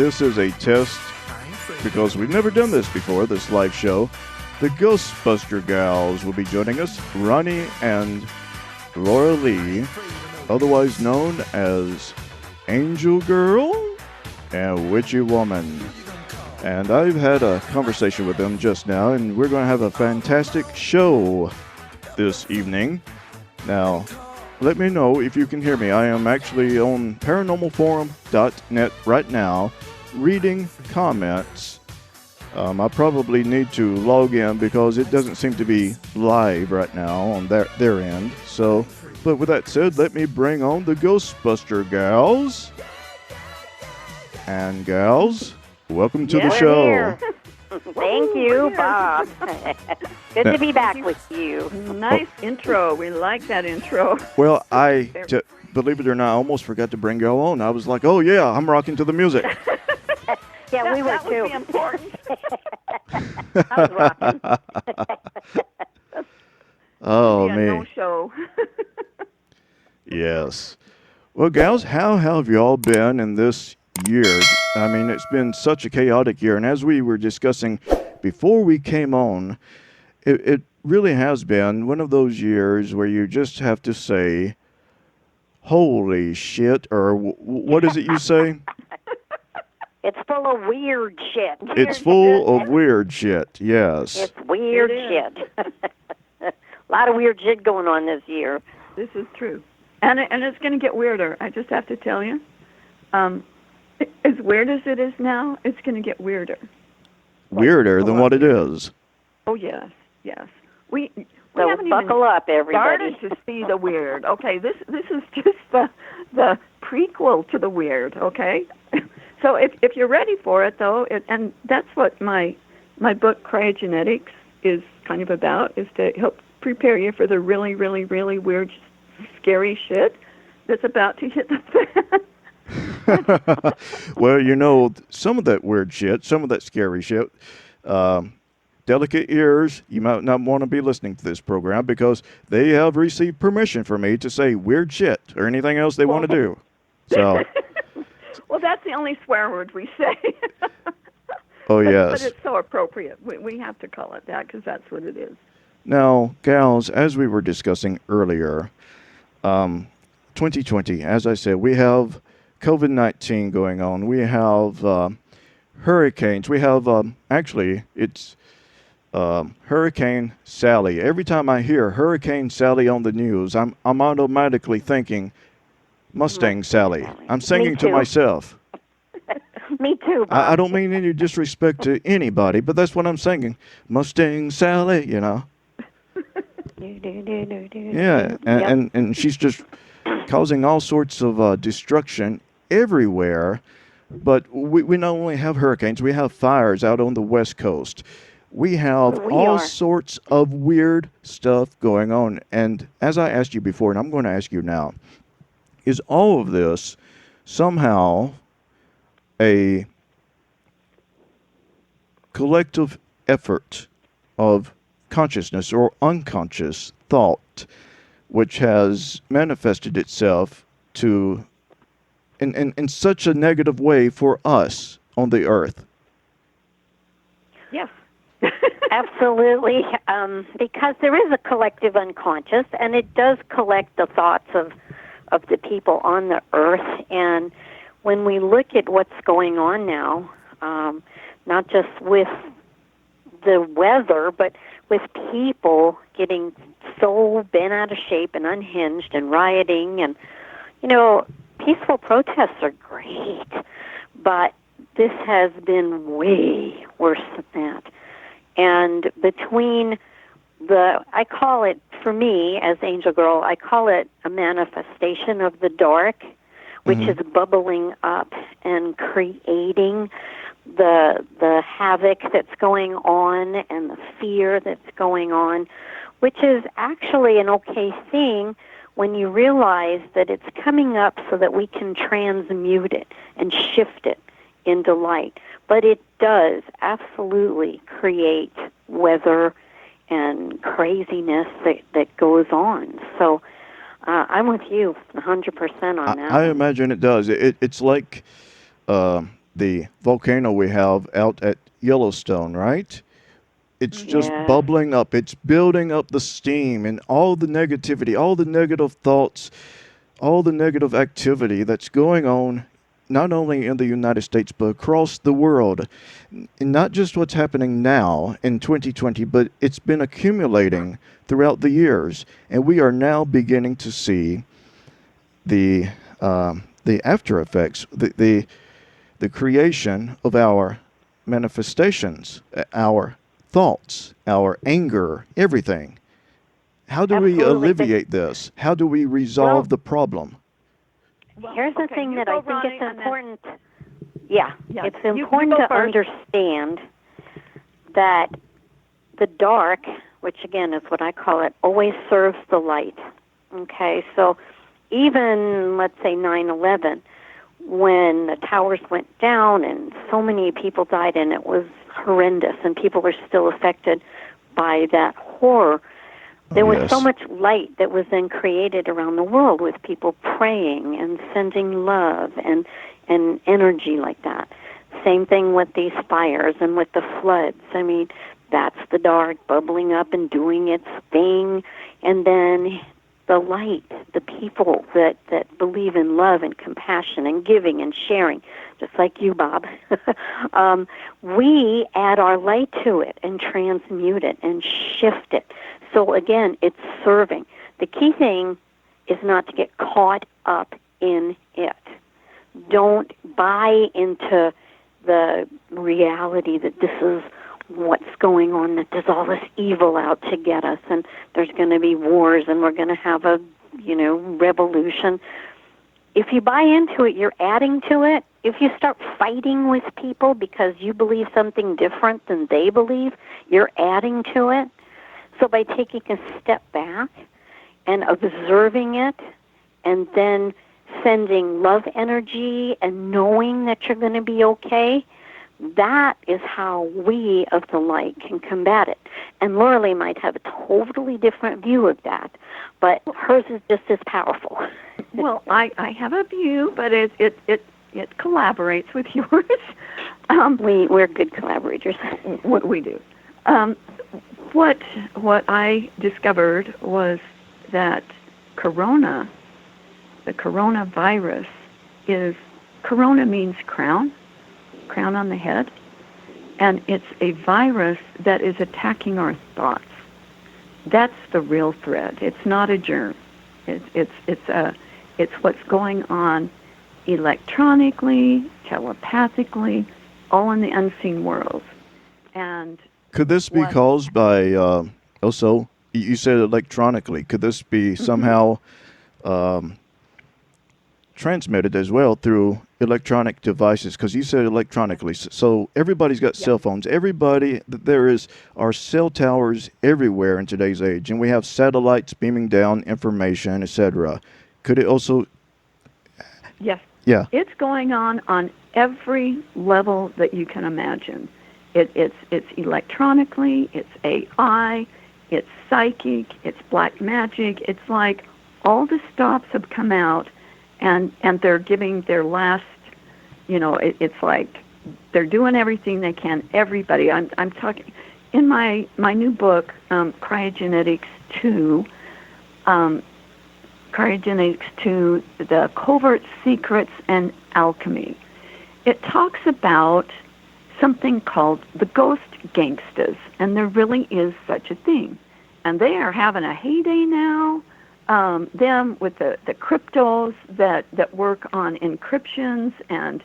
this is a test because we've never done this before, this live show. The Ghostbuster Gals will be joining us, Ronnie and Laura Lee, otherwise known as Angel Girl and Witchy Woman. And I've had a conversation with them just now, and we're going to have a fantastic show this evening. Now, let me know if you can hear me. I am actually on paranormalforum.net right now, reading comments. I probably need to log in because it doesn't seem to be live right now on their end. So, but with that said, let me bring on the Ghostbuster Gals. And gals, welcome to the show. Here. Thank you, Bob. Good to be back with you. Nice intro. We like that intro. Well, believe it or not, I almost forgot to bring y'all on. I was like, oh yeah, I'm rocking to the music. Yeah, we were that too. Would be important. I was rocking. Oh, be a me. no-show. Yes. Well, gals, how have y'all been in this year? I mean, it's been such a chaotic year, and as we were discussing before we came on, it really has been one of those years where you just have to say, holy shit, or what is it you say? It's full of weird shit. It's full of weird shit, yes. It's weird shit. A lot of weird shit going on this year. This is true. And it's going to get weirder. I just have to tell you. As weird as it is now, it's going to get weirder. Weirder than what it is. Oh, yes, yes. We So haven't buckle even up, everybody. started to see the weird. Okay, this is just the prequel to the weird, okay? So if you're ready for it, though, and that's what my book, Cryogenetics, is kind of about, is to help prepare you for the really, really, really weird, scary shit that's about to hit the fan. Well, you know, some of that weird shit, some of that scary shit, delicate ears, you might not want to be listening to this program because they have received permission from me to say weird shit or anything else they want to do. So, well, that's the only swear word we say. oh, yes. But it's so appropriate. We have to call it that because that's what it is. Now, gals, as we were discussing earlier, 2020, as I said, we have COVID-19 going on. We have hurricanes. We have, actually, it's Hurricane Sally. Every time I hear Hurricane Sally on the news, I'm automatically thinking Mustang Sally. I'm singing to myself. Me too, Bob. I don't mean any disrespect to anybody, but that's what I'm singing. Mustang Sally, you know. Yeah, and she's just causing all sorts of destruction everywhere. But we not only have hurricanes, we have fires out on the West Coast. We have all sorts of weird stuff going on. And as I asked you before, and I'm going to ask you now, is all of this somehow a collective effort of consciousness or unconscious thought which has manifested itself to in such a negative way for us on the earth? Yes. Absolutely, because there is a collective unconscious, and it does collect the thoughts of the people on the earth. And when we look at what's going on now, not just with the weather, but with people getting so bent out of shape and unhinged and rioting, and, you know, peaceful protests are great, but this has been way worse than that. And between I call it, for me, as Angel Girl, I call it a manifestation of the dark, which is bubbling up and creating the havoc that's going on and the fear that's going on, which is actually an okay thing when you realize that it's coming up so that we can transmute it and shift it into light. But it does absolutely create weather and craziness that goes on. So I'm with you 100% on that. I imagine it does. It's like the volcano we have out at Yellowstone, right? It's just Yeah. bubbling up. It's building up the steam and all the negativity, all the negative thoughts, all the negative activity that's going on not only in the United States but across the world. And not just what's happening now in 2020, but it's been accumulating throughout the years. And we are now beginning to see the after effects, the creation of our manifestations, our thoughts, our anger, everything. How do we Absolutely. alleviate this? How do we resolve the problem? Here's the thing that I think it's important. Yeah, it's you important go to first. understand that the dark, which again is what I call it, always serves the light. Okay, so even, let's say, 9/11, when the towers went down and so many people died and it was horrendous and people are still affected by that horror, there was so much light that was then created around the world with people praying and sending love and energy like that. Same thing with these fires and with the floods. I mean, that's the dark bubbling up and doing its thing. And then the light, the people that believe in love and compassion and giving and sharing, just like you, Bob. We add our light to it and transmute it and shift it. So again, it's serving. The key thing is not to get caught up in it. Don't buy into the reality that this is what's going on, that there's all this evil out to get us, and there's going to be wars, and we're going to have a, revolution. If you buy into it, you're adding to it. If you start fighting with people because you believe something different than they believe, you're adding to it. So by taking a step back and observing it and then sending love energy and knowing that you're going to be okay, that is how we of the light can combat it. And Laura might have a totally different view of that, but hers is just as powerful. Well, I have a view, but it collaborates with yours. We're good collaborators. What we do. What I discovered was that the coronavirus corona means crown on the head, and it's a virus that is attacking our thoughts. That's the real threat. It's not a germ. It's what's going on electronically, telepathically, all in the unseen world. And could this be caused by also? You said electronically. Could this be somehow transmitted as well through electronic devices? Because you said electronically. So everybody's got cell phones. There are cell towers everywhere in today's age, and we have satellites beaming down information, etc. Could it also? Yes. Yeah. It's going on every level that you can imagine. It's electronically, it's AI, it's psychic, it's black magic. It's like all the stops have come out, and they're giving their last, it's like they're doing everything they can. Everybody, I'm talking, in my new book, Cryogenetics 2, The Covert Secrets and Alchemy. It talks about something called the ghost gangstas, and there really is such a thing. And they are having a heyday now, them with the cryptos that work on encryptions and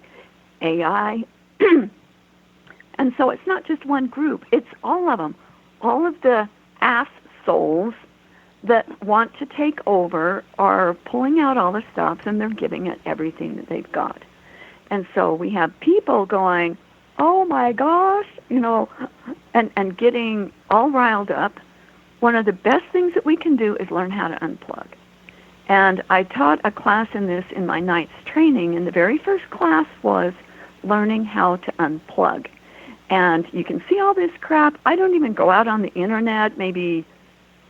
AI. And so it's not just one group, it's all of them. All of the ass souls that want to take over are pulling out all the stops, and they're giving it everything that they've got. And so we have people going, oh my gosh, and getting all riled up. One of the best things that we can do is learn how to unplug. And I taught a class in this in my night's training, and the very first class was learning how to unplug. And you can see all this crap. I don't even go out on the internet maybe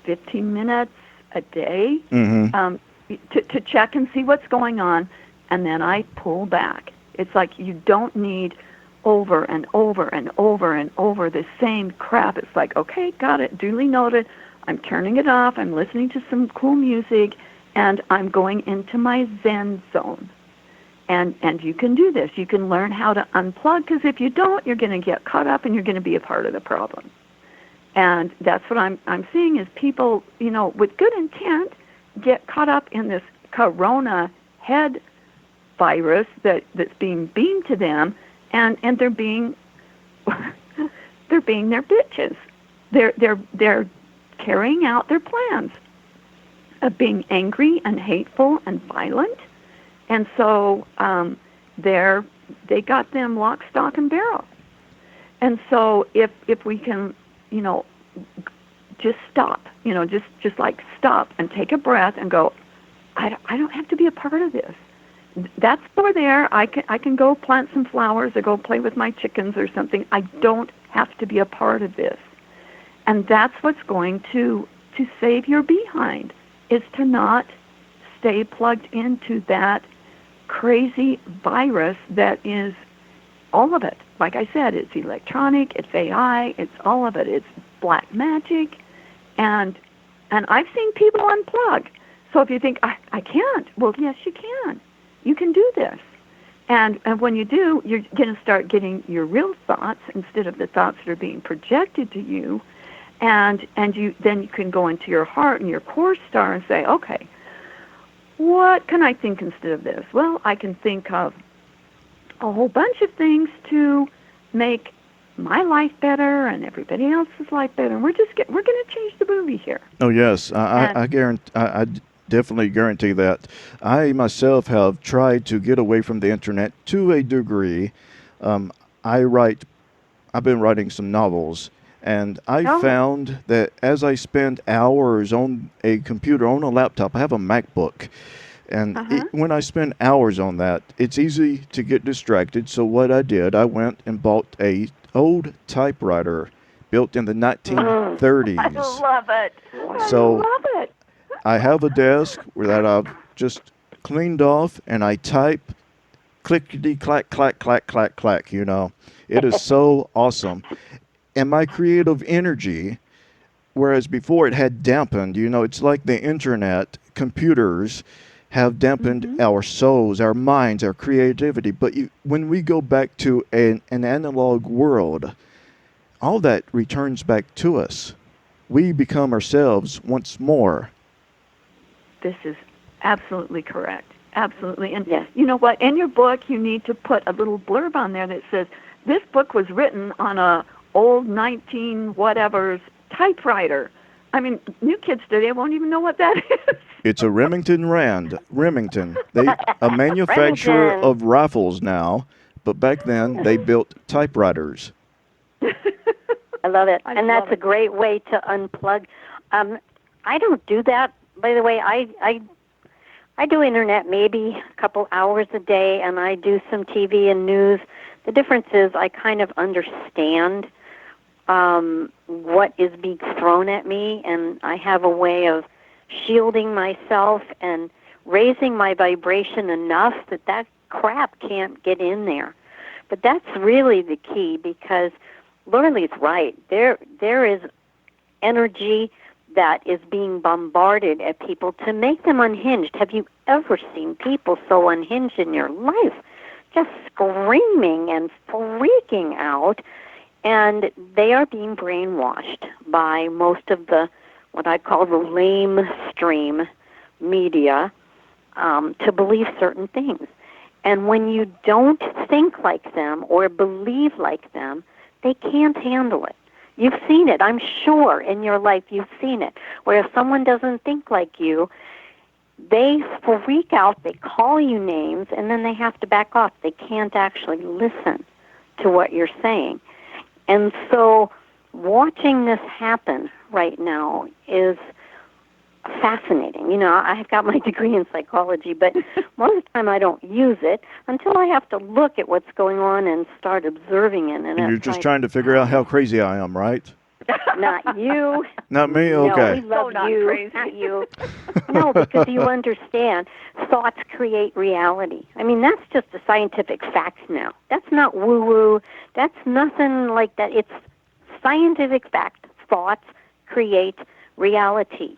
15 minutes a day to check and see what's going on, and then I pull back. It's like you don't need over and over and over and over the same crap. It's like, okay, got it, duly noted. I'm turning it off. I'm listening to some cool music, and I'm going into my Zen zone. And you can do this. You can learn how to unplug, because if you don't, you're going to get caught up and you're going to be a part of the problem. And that's what I'm seeing is people, with good intent get caught up in this corona head virus that's being beamed to them, and they're being they're being their bitches. They're carrying out their plans of being angry and hateful and violent. And so they got them lock, stock, and barrel. And so if we can, just stop, just like stop and take a breath and go, I don't have to be a part of this. That's over there. I can go plant some flowers or go play with my chickens or something. I don't have to be a part of this. And that's what's going to save your behind, is to not stay plugged into that crazy virus that is all of it. Like I said, it's electronic, it's AI, it's all of it. It's black magic, and I've seen people unplug. So if you think, I can't, well, yes, you can. You can do this. And when you do, you're going to start getting your real thoughts instead of the thoughts that are being projected to you. And then you can go into your heart and your core star and say, okay, what can I think instead of this? Well, I can think of a whole bunch of things to make my life better and everybody else's life better. And we're going to change the movie here. Oh yes, I guarantee. I definitely guarantee that. I myself have tried to get away from the internet to a degree. I've been writing some novels, and I found that as I spend hours on a computer, on a laptop, I have a MacBook, and when I spend hours on that, it's easy to get distracted. So what I did, I went and bought a old typewriter built in the 1930s. I love it. So I love it. I have a desk that I've just cleaned off, and I type clickety clack clack clack clack clack. It is so awesome. And my creative energy, whereas before it had dampened, it's like the internet, computers have dampened our souls, our minds, our creativity. But when we go back to an analog world, all that returns back to us. We become ourselves once more. This is absolutely correct. Absolutely. And you know what? In your book, you need to put a little blurb on there that says, this book was written on a old 19-whatever's typewriter. I mean, new kids today won't even know what that is. It's a Remington Rand. Remington. A manufacturer of rifles now, but back then they built typewriters. I love it. And that's a great way to unplug. I don't do that. By the way, I do internet maybe a couple hours a day, and I do some TV and news. The difference is I kind of understand what is being thrown at me, and I have a way of shielding myself and raising my vibration enough that crap can't get in there. But that's really the key, because Lauraleigh's right. There is energy that is being bombarded at people to make them unhinged. Have you ever seen people so unhinged in your life? Just screaming and freaking out. And they are being brainwashed by most of the, what I call the lamestream media, to believe certain things. And when you don't think like them or believe like them, they can't handle it. You've seen it, I'm sure, in your life you've seen it, where if someone doesn't think like you, they freak out, they call you names, and then they have to back off. They can't actually listen to what you're saying. And so watching this happen right now is fascinating. I've got my degree in psychology, but most of the time I don't use it until I have to look at what's going on and start observing it. And you're just trying to figure out how crazy I am, right? Not you. Not me? No, Okay. we love not you, crazy. not you. No, because you understand, thoughts create reality. I mean, that's just a scientific fact now. That's not woo-woo. That's nothing like that. It's scientific fact. Thoughts create reality.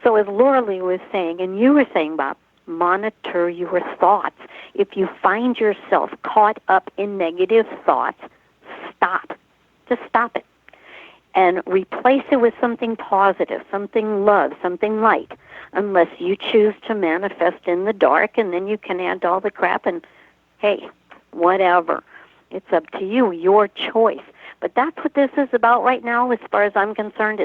So as Laura Lee was saying, and you were saying, Bob, monitor your thoughts. If you find yourself caught up in negative thoughts, stop. Just stop it. And replace it with something positive, something love, something light, unless you choose to manifest in the dark, and then you can add all the crap and, hey, whatever. It's up to you, your choice. But that's what this is about right now, as far as I'm concerned.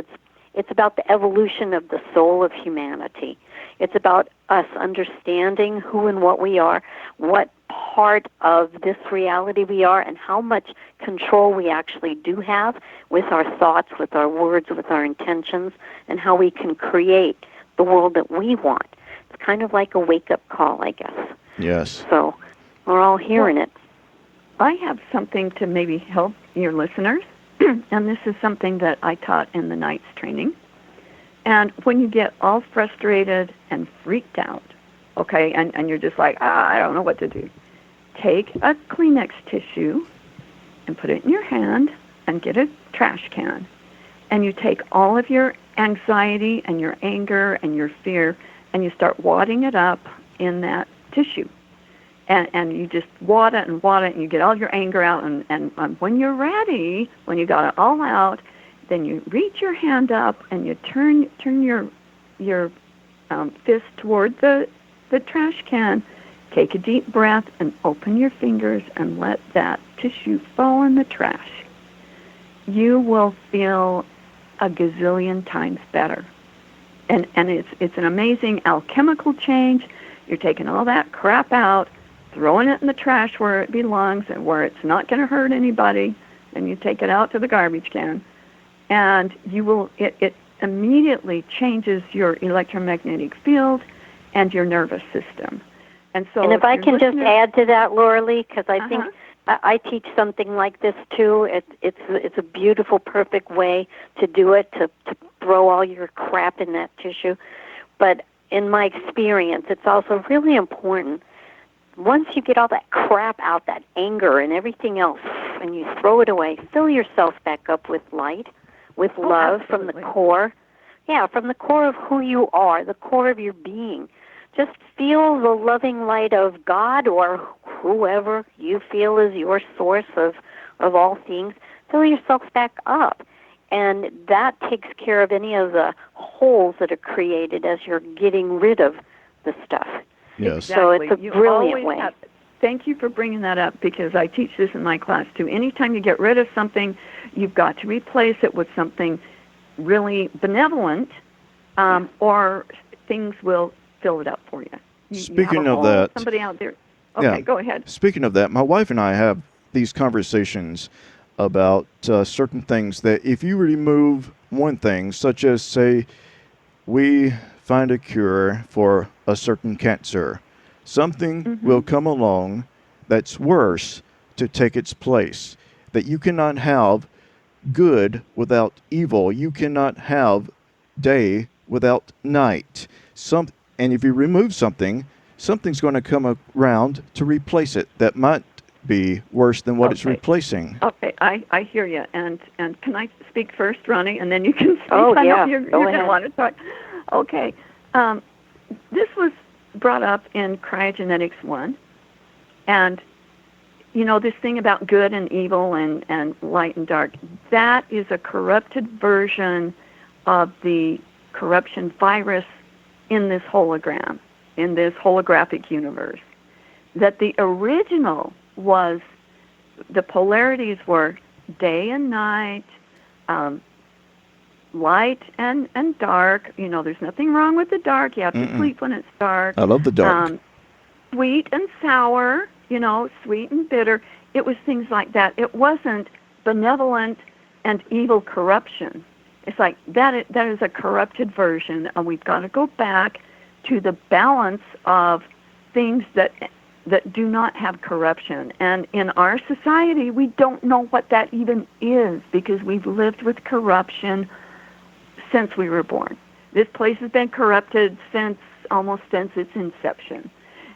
It's about the evolution of the soul of humanity. It's about us understanding who and what we are, what part of this reality we are, and how much control we actually do have with our thoughts, with our words, with our intentions, and how we can create the world that we want. It's kind of like a wake-up call, I guess. Yes. So we're all hearing it. I have something to maybe help your listeners, and this is something that I taught in the Knights training. And when you get all frustrated and freaked out, okay, and you're just like, I don't know what to do, take a Kleenex tissue and put it in your hand and get a trash can. And you take all of your anxiety and your anger and your fear and you start wadding it up in that tissue. And you just wad it and you get all your anger out. And when you're ready, when you got it all out, then you reach your hand up and you turn your fist toward the trash can. Take a deep breath and open your fingers and let that tissue fall in the trash. You will feel a gazillion times better. And it's an amazing alchemical change. You're taking all that crap out, throwing it in the trash where it belongs and where it's not going to hurt anybody, and you take it out to the garbage can. And it immediately changes your electromagnetic field and your nervous system. And so, and if I can just add to that, Laura Lee, because I think I teach something like this too. It's a beautiful, perfect way to do it, to throw all your crap in that tissue. But in my experience, it's also really important. Once you get all that crap out, that anger and everything else, and you throw it away, fill yourself back up with light, with love from the core. Yeah, from the core of who you are, the core of your being. Just feel the loving light of God or whoever you feel is your source of all things. Fill yourself back up. And that takes care of any of the holes that are created as you're getting rid of the stuff. Yes. Exactly. So it's a brilliant way. Thank you for bringing that up, because I teach this in my class too. Anytime you get rid of something, you've got to replace it with something really benevolent, or things will fill it up for you. Speaking of that, somebody out there. Okay, go ahead. Speaking of that, my wife and I have these conversations about certain things that if you remove one thing, such as, say, we find a cure for a certain cancer, something will come along that's worse to take its place. That you cannot have good without evil. You cannot have day without night. And if you remove something, something's going to come around to replace it that might be worse than what it's replacing. Okay, I hear you. And can I speak first, Ronnie, and then you can speak? Oh, yeah. You're going to want to talk. Okay. This was brought up in Cryogenetics 1. And, this thing about good and evil and light and dark, that is a corrupted version of the corruption virus in this hologram, in this holographic universe. That the original was, the polarities were day and night, light and dark. There's nothing wrong with the dark. You have to sleep when it's dark. I love the dark. Sweet and sour, sweet and bitter. It was things like that. It wasn't benevolent and evil corruption. It's like that is a corrupted version, and we've got to go back to the balance of things that that do not have corruption. And in our society, we don't know what that even is because we've lived with corruption since we were born. This place has been corrupted almost since its inception.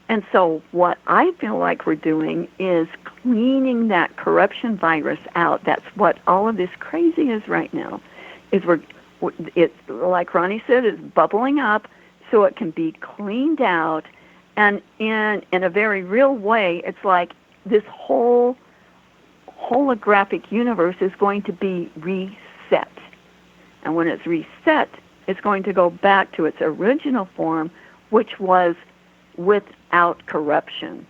And so what I feel like we're doing is cleaning that corruption virus out. That's what all of this crazy is right now. It's like Ronnie said, is bubbling up so it can be cleaned out. And in a very real way, it's like this whole holographic universe is going to be reset. And when it's reset, it's going to go back to its original form, which was without corruption.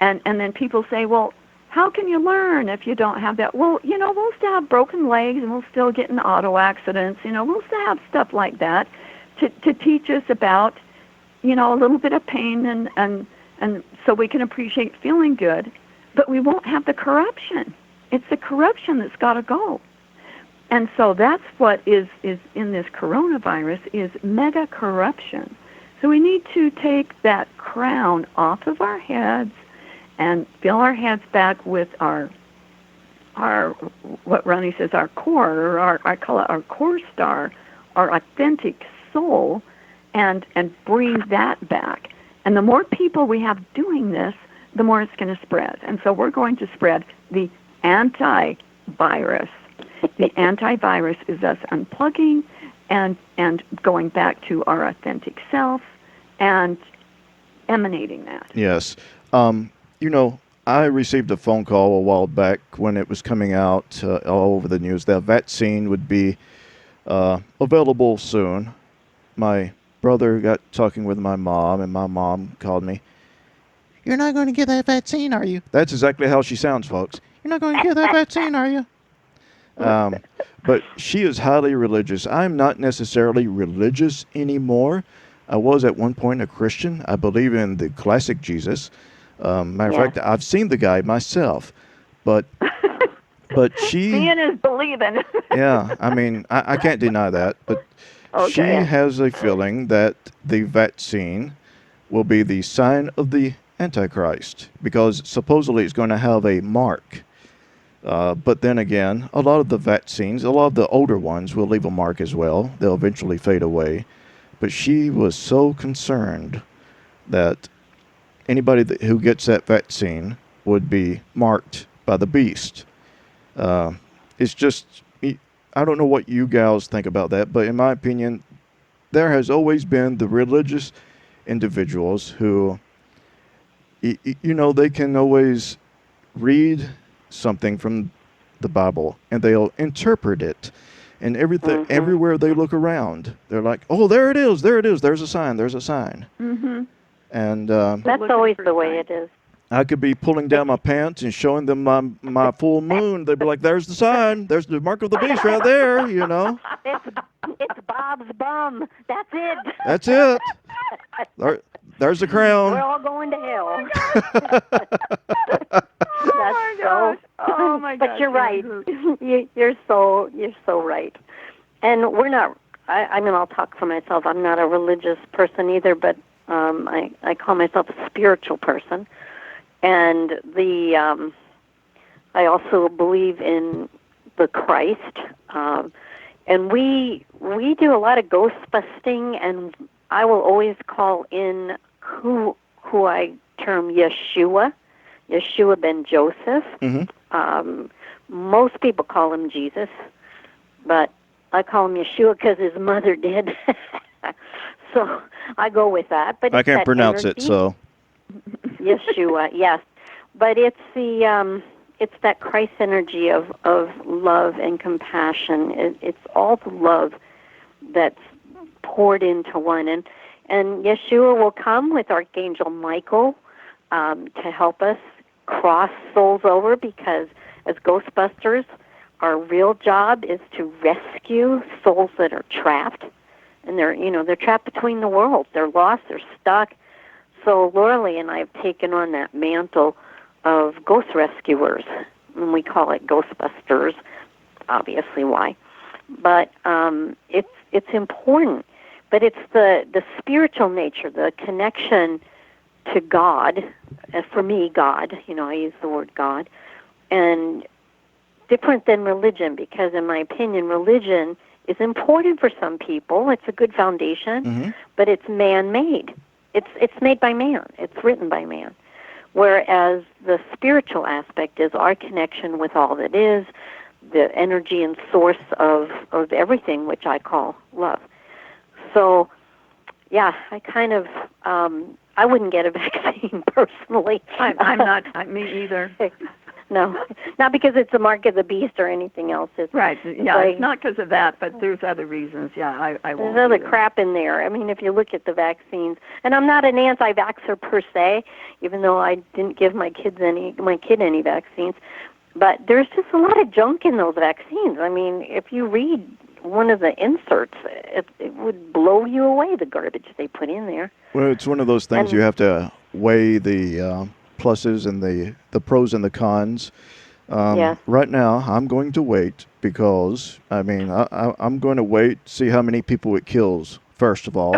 And then people say, well, how can you learn if you don't have that? Well, we'll still have broken legs and we'll still get in auto accidents. We'll still have stuff like that to teach us about, a little bit of pain and so we can appreciate feeling good. But we won't have the corruption. It's the corruption that's got to go. And so that's what is in this coronavirus is mega corruption. So we need to take that crown off of our heads and fill our heads back with our what Ronnie says, our core, or I call it our core star, our authentic soul, and bring that back. And the more people we have doing this, the more it's going to spread. And so we're going to spread the antivirus. The antivirus is us unplugging and going back to our authentic self and emanating that. Yes. I received a phone call a while back when it was coming out all over the news that vaccine would be available soon. My brother got talking with my mom, and my mom called me. "You're not going to get that vaccine, are you?" That's exactly how she sounds, folks. "You're not going to get that vaccine, are you?" But she is highly religious. I'm not necessarily religious anymore. I was at one point a Christian. I believe in the classic Jesus. Matter of fact, I've seen the guy myself. But she... Seeing is believing. Yeah, I mean, I can't deny that. But she has a feeling that the vaccine will be the sign of the Antichrist because supposedly it's going to have a mark. But then again, a lot of the vaccines, a lot of the older ones will leave a mark as well. They'll eventually fade away. But she was so concerned that anybody who gets that vaccine would be marked by the beast. It's just, I don't know what you gals think about that, but in my opinion, there has always been the religious individuals who, they can always read something from the Bible and they'll interpret it. And everything, everywhere they look around, they're like, "Oh, there it is, there's a sign." Mm-hmm. And that's always the way it is. I could be pulling down my pants and showing them my full moon. They'd be like, "There's the sign. There's the mark of the beast right there." It's Bob's bum. That's it. That's it. There's the crown. We're all going to hell. Oh my gosh. But you're right. You're so right. And we're not. I'll talk for myself. I'm not a religious person either, but I call myself a spiritual person. And I also believe in the Christ. And we do a lot of ghost busting, and I will always call in who I term Yeshua ben Joseph. Mm-hmm. Most people call him Jesus, but I call him Yeshua because his mother did. So I go with that. But I can't pronounce it, so Yeshua, yes. But it's it's that Christ energy of love and compassion. It's all the love that's poured into one. And Yeshua will come with Archangel Michael to help us cross souls over, because as Ghostbusters, our real job is to rescue souls that are trapped. And they're trapped between the worlds. They're lost. They're stuck. So Laura Lee and I have taken on that mantle of ghost rescuers, and we call it Ghostbusters. Obviously, why? But it's important. But it's the spiritual nature, the connection to God, for me, God, I use the word God, and different than religion, because in my opinion, religion is important for some people. It's a good foundation, but it's man-made. It's made by man. It's written by man. Whereas the spiritual aspect is our connection with all that is, the energy and source of everything, which I call love. So, yeah, I kind of, I wouldn't get a vaccine personally. I'm not, me either. No, not because it's a mark of the beast or anything else. It's right. Yeah, it's not because of that, but there's other reasons. Yeah, I won't. There's other crap in there. I mean, if you look at the vaccines, and I'm not an anti-vaxxer per se, even though I didn't give my kid any vaccines, but there's just a lot of junk in those vaccines. I mean, if you read one of the inserts, it would blow you away, the garbage they put in there. Well, it's one of those things you have to weigh the pluses and the pros and the cons. Yes. Right now, I'm going to wait because, I'm going to wait, see how many people it kills, first of all.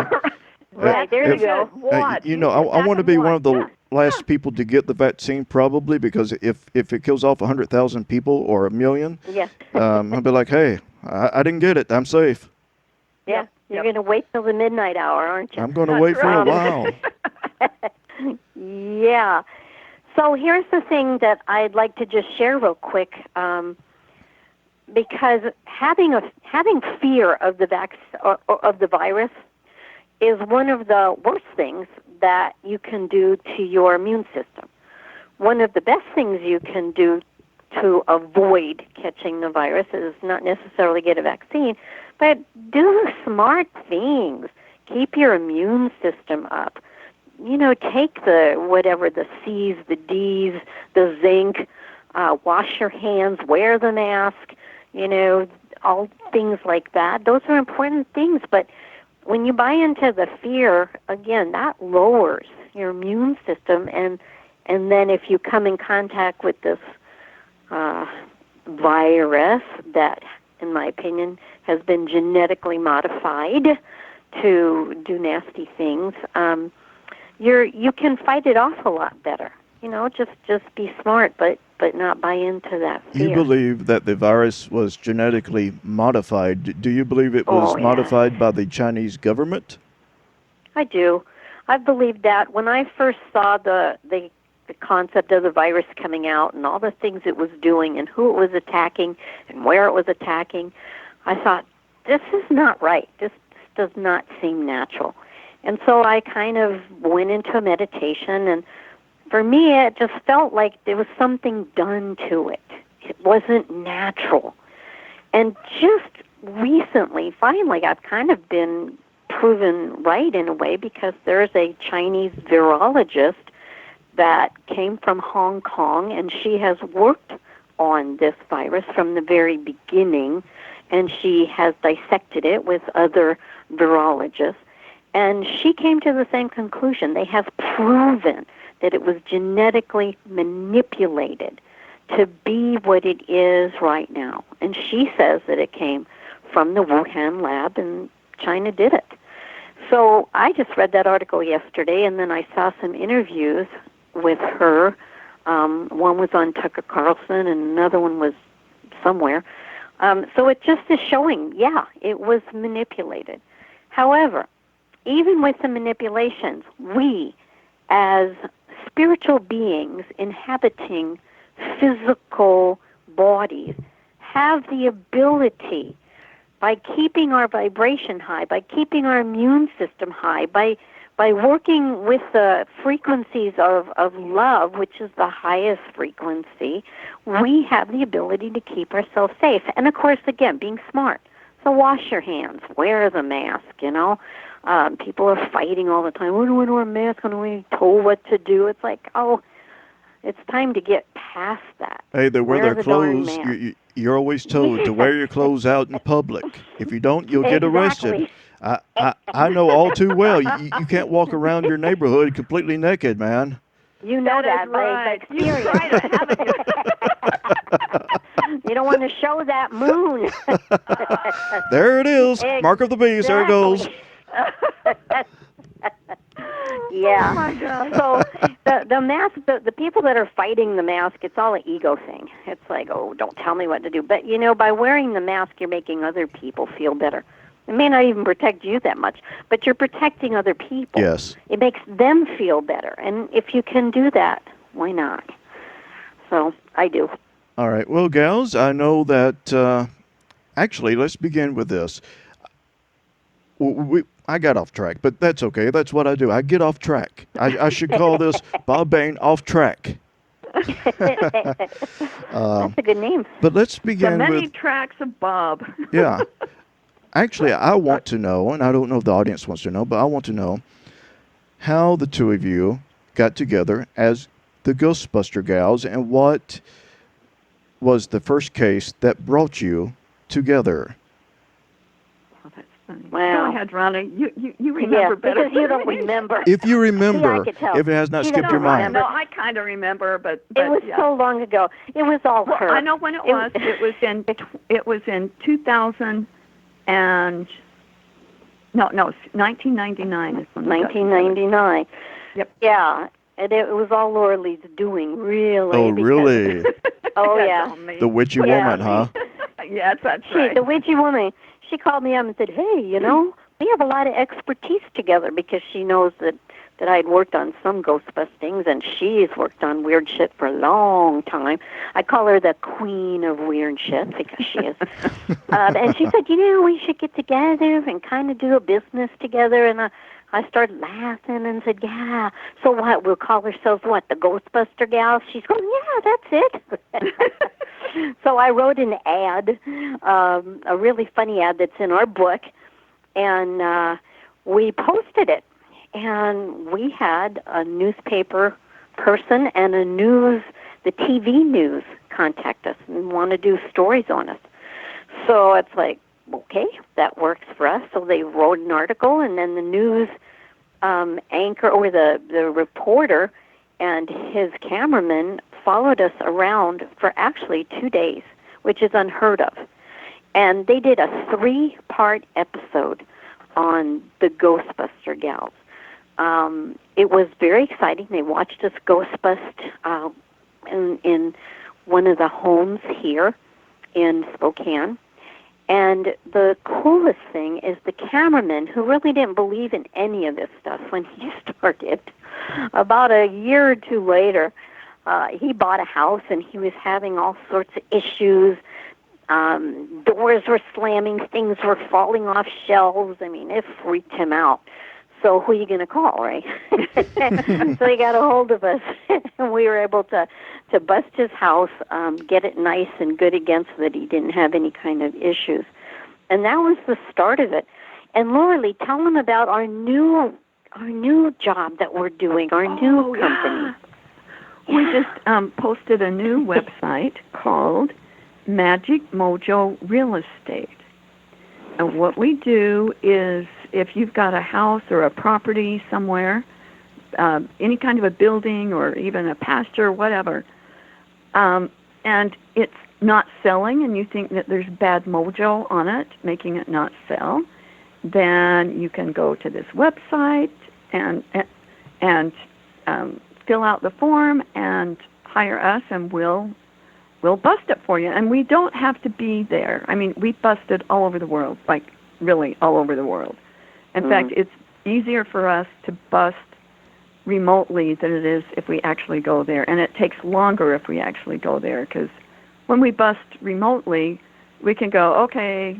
Right, there you go. I want to be one of the last people to get the vaccine, probably, because if it kills off 100,000 people or 1 million, I'll be like, hey, I didn't get it. I'm safe. Yeah, you're going to wait till the midnight hour, aren't you? I'm going to wait for a while. Yeah. So here's the thing that I'd like to just share real quick, because having fear of the virus is one of the worst things that you can do to your immune system. One of the best things you can do to avoid catching the virus is not necessarily get a vaccine, but do smart things. Keep your immune system up. Take the C's, the D's, the zinc, wash your hands, wear the mask, all things like that. Those are important things, but when you buy into the fear, again, that lowers your immune system, and then if you come in contact with this virus that, in my opinion, has been genetically modified to do nasty things, you can fight it off a lot better. Just be smart, but not buy into that fear. You believe that the virus was genetically modified. Do you believe it was modified by the Chinese government? I do. I believe that. When I first saw the concept of the virus coming out and all the things it was doing and who it was attacking and where it was attacking, I thought, this is not right. This does not seem natural. And so I kind of went into a meditation, and for me, it just felt like there was something done to it. It wasn't natural. And just recently, finally, I've kind of been proven right in a way, because there's a Chinese virologist that came from Hong Kong, and she has worked on this virus from the very beginning, and she has dissected it with other virologists. And she came to the same conclusion. They have proven that it was genetically manipulated to be what it is right now. And she says that it came from the Wuhan lab, and China did it. So I just read that article yesterday, and then I saw some interviews with her. One was on Tucker Carlson, and another one was somewhere. So it just is showing, it was manipulated. However, even with the manipulations, we, as spiritual beings inhabiting physical bodies, have the ability, by keeping our vibration high, by keeping our immune system high, by working with the frequencies of love, which is the highest frequency, we have the ability to keep ourselves safe. And, of course, again, being smart. So wash your hands, wear the mask, People are fighting all the time. I don't want to wear a mask. I don't want to be told what to do. It's like, it's time to get past that. Hey, they wear their clothes. You're always told to wear your clothes out in public. If you don't, you'll get arrested. I know all too well. You can't walk around your neighborhood completely naked, man. You know that by experience. You don't want to show that moon. There it is. Mark of the beast. There it goes. Yeah. Oh my God. So the mask, the people that are fighting the mask, it's all an ego thing. It's like, oh, don't tell me what to do. But by wearing the mask, you're making other people feel better. It may not even protect you that much, but you're protecting other people. Yes. It makes them feel better, and if you can do that, why not? So I do. All right. Well, gals, I know that. Actually, let's begin with this. I got off track, but that's okay. That's what I do. I get off track. I should call this Bob Bain Off Track. That's a good name. But let's The begin many with. tracks of Bob. Yeah. Actually, I want to know, and I don't know if the audience wants to know, but I want to know how the two of you got together as the Ghostbuster Gals and what was the first case that brought you together. Oh, that's funny. Wow. Go ahead, Ronnie. You remember better. Because you don't remember. If you remember, could tell. if it has not She skipped your doesn't mind. remember. No, I kind of remember, but It was yeah. so long ago. It was all Well, her. I know when it was. It was in 2000 and no, 1999 is when we got together. 1999. Yep. Yeah, and it was all Laura Lee's doing, really. Oh, because- really? Oh, That's yeah. all me. The witchy Yeah. woman, huh? Yes, that's right. The witchy woman, she called me up and said, hey, we have a lot of expertise together, because she knows that I'd worked on some ghost bustings, and she's worked on weird shit for a long time. I call her the queen of weird shit, because she is. And she said, we should get together and kind of do a business together. And I started laughing and said, yeah. So what, we'll call ourselves what, the Ghostbuster Gals? She's going, yeah, that's it. So I wrote an ad, a really funny ad that's in our book, and we posted it. And we had a newspaper person and the TV news contact us and want to do stories on us. So it's like, okay, that works for us. So they wrote an article, and then the news anchor or the reporter and his cameraman followed us around for actually 2 days, which is unheard of. And they did a 3-part episode on the Ghostbuster Gals. It was very exciting. They watched us ghost bust in one of the homes here in Spokane. And the coolest thing is the cameraman, who really didn't believe in any of this stuff when he started, about a year or two later, he bought a house and he was having all sorts of issues. Doors were slamming, things were falling off shelves. I mean, it freaked him out. So who are you going to call, right? So he got a hold of us, and we were able to bust his house, get it nice and good again so that he didn't have any kind of issues. And that was the start of it. And Laura Lee, tell them about our new job that we're doing, our new company. Yeah. We just posted a new website called Magic Mojo Real Estate. And what we do is, if you've got a house or a property somewhere, any kind of a building or even a pasture, whatever, and it's not selling and you think that there's bad mojo on it, making it not sell, then you can go to this website and fill out the form and hire us, and we'll bust it for you. And we don't have to be there. I mean, we busted all over the world, like really all over the world. In fact, it's easier for us to bust remotely than it is if we actually go there. And it takes longer if we actually go there, because when we bust remotely, we can go, okay,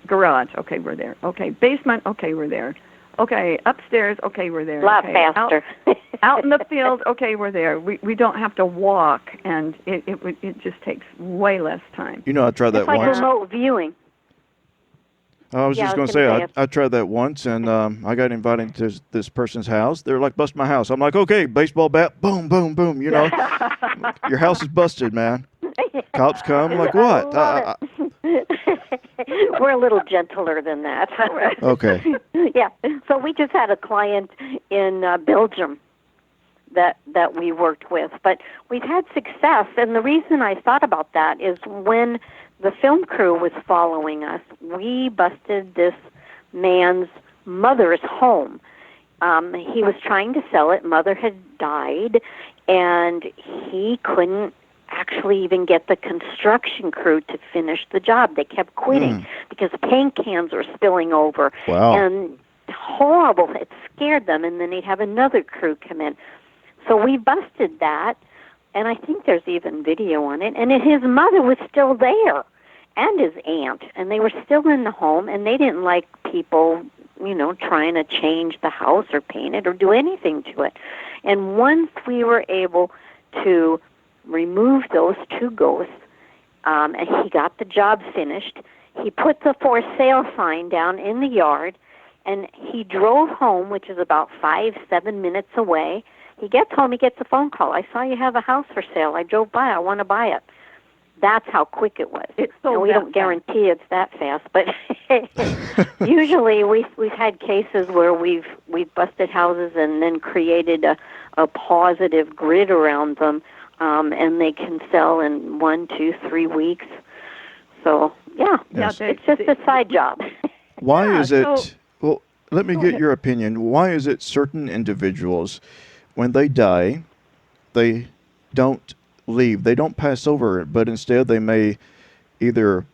garage, okay, we're there. Okay, basement, okay, we're there. Okay, upstairs, okay, we're there. A lot okay, faster. out in the field, okay, we're there. We don't have to walk, and it just takes way less time. I tried that It's like once. remote viewing. I was Yeah, just I going was to say, gonna say I tried that once, and I got invited to this person's house. They were like, bust my house. I'm like, okay, baseball bat, boom, boom, boom, your house is busted, man. Cops come, like, what? I love it. We're a little gentler than that. Okay. Yeah. So we just had a client in Belgium that we worked with, but we've had success. And the reason I thought about that is when the film crew was following us, we busted this man's mother's home. He was trying to sell it. Mother had died, and he couldn't actually even get the construction crew to finish the job. They kept quitting because paint cans were spilling over. Wow. And horrible. It scared them, and then he'd have another crew come in. So we busted that, and I think there's even video on it. And his mother was still there, and his aunt, and they were still in the home, and they didn't like people, trying to change the house or paint it or do anything to it. And once we were able to remove those two ghosts, and he got the job finished, he put the for sale sign down in the yard, and he drove home, which is about 5-7 minutes away. He gets home, he gets a phone call. I saw you have a house for sale. I drove by. I want to buy it. That's how quick it was. We don't guarantee it's that fast, but usually we've had cases where we've busted houses and then created a positive grid around them, and they can sell in 1, 2, 3 weeks. So Yes. It's just a side job. Why is it? Well, let me get your opinion. Why is it certain individuals, when they die, they don't leave, they don't pass over, but instead they may either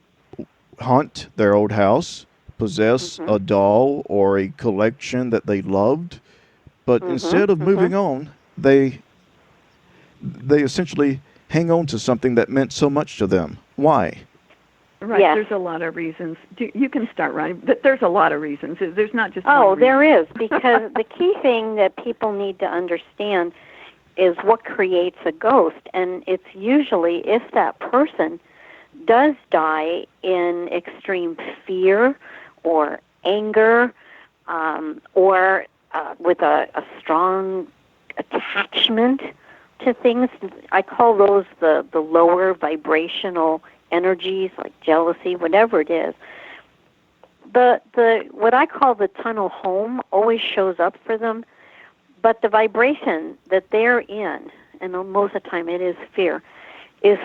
haunt their old house, possess a doll or a collection that they loved, but instead of moving on, they essentially hang on to something that meant so much to them. Why? Right, yes. There's a lot of reasons. You can start, Ronnie. There's a lot of reasons. There's not just Oh, one there reason. is, because the key thing that people need to understand is what creates a ghost. And it's usually if that person does die in extreme fear or anger, or with a strong attachment to things. I call those the lower vibrational energies, like jealousy, whatever it is. The what I call the tunnel home always shows up for them, but the vibration that they're in, and most of the time it is fear, is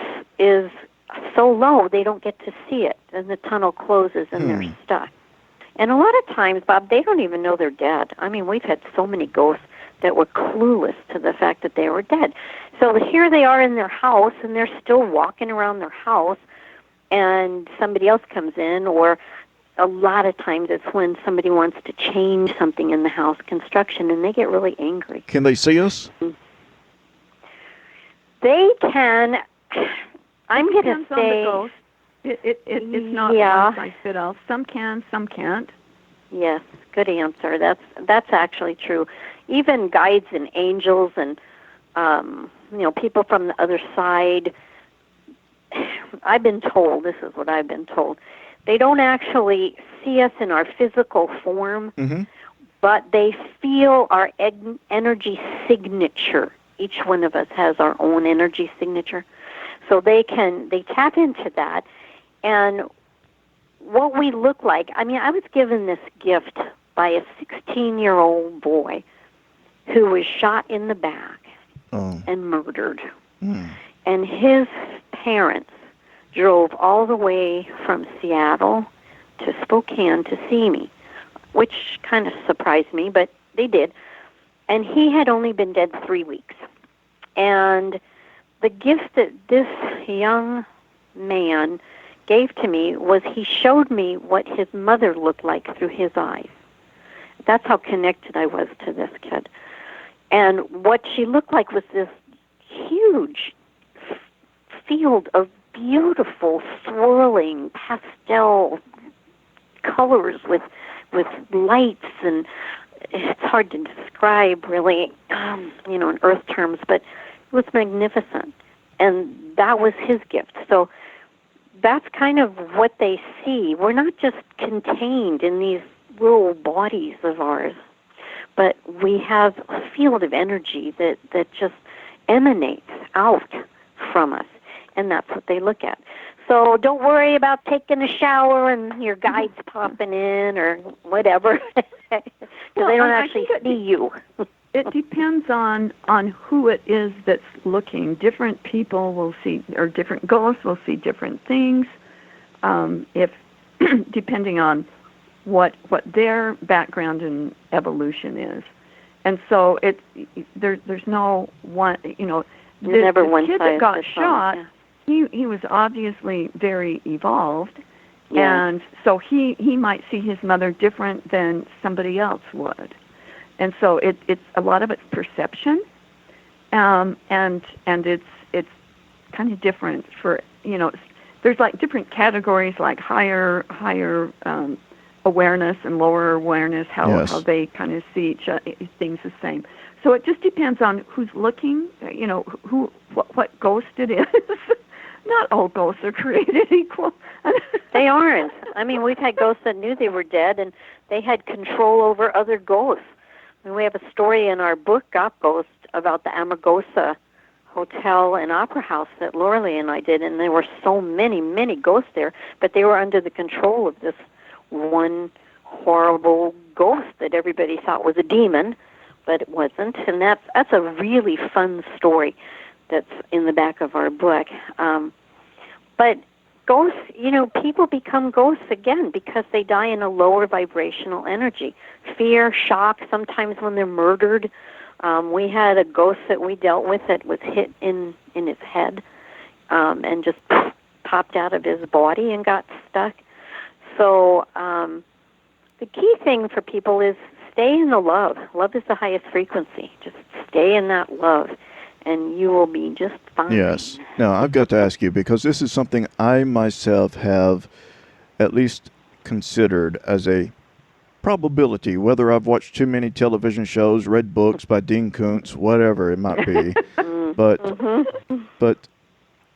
so low they don't get to see it, and the tunnel closes and they're stuck. And a lot of times, Bob, they don't even know they're dead. I mean, we've had so many ghosts that were clueless to the fact that they were dead. So here they are in their house, and they're still walking around their house, and somebody else comes in, or a lot of times it's when somebody wants to change something in the house, construction, and they get really angry. Can they see us? They can. I'm going to say... On the ghost. It's not one size fits all. Some can, some can't. Yes, good answer. That's actually true. Even guides and angels and people from the other side. I've been told, this is what I've been told, they don't actually see us in our physical form, but they feel our energy signature. Each one of us has our own energy signature. So they tap into that. And what we look like, I mean, I was given this gift by a 16-year-old boy who was shot in the back and murdered. And his parents drove all the way from Seattle to Spokane to see me, which kind of surprised me, but they did. And he had only been dead 3 weeks. And the gift that this young man gave to me was he showed me what his mother looked like through his eyes. That's how connected I was to this kid. And what she looked like was this huge field of beautiful, swirling pastel colors with lights, and it's hard to describe really, in earth terms, but it was magnificent. And that was his gift. So that's kind of what they see. We're not just contained in these little bodies of ours, but we have a field of energy that just emanates out from us, and that's what they look at. So don't worry about taking a shower and your guides popping in or whatever, because they don't actually see you. It depends on who it is that's looking. Different people will see, or different ghosts will see different things. If depending on what their background in evolution is. And so there's no one, never the one kid size that got fits all, shot, yeah. he was obviously very evolved, Yeah. and so he might see his mother different than somebody else would. And so it's a lot of it's perception, and it's kind of different for, there's like different categories, like higher awareness and lower awareness, how they kind of see things the same. So it just depends on who's looking, what ghost it is. Not all ghosts are created equal. They aren't. I mean, we've had ghosts that knew they were dead, and they had control over other ghosts. And we have a story in our book, Got Ghost, about the Amargosa Hotel and Opera House that Laura Lee and I did, and there were so many, many ghosts there, but they were under the control of this one horrible ghost that everybody thought was a demon, but it wasn't. And that's a really fun story that's in the back of our book. But ghosts, people become ghosts again because they die in a lower vibrational energy. Fear, shock, sometimes when they're murdered. We had a ghost that we dealt with that was hit in his head and just popped out of his body and got stuck. So the key thing for people is stay in the love. Love is the highest frequency. Just stay in that love, and you will be just fine. Yes. Now, I've got to ask you, because this is something I myself have at least considered as a probability, whether I've watched too many television shows, read books by Dean Koontz, whatever it might be. But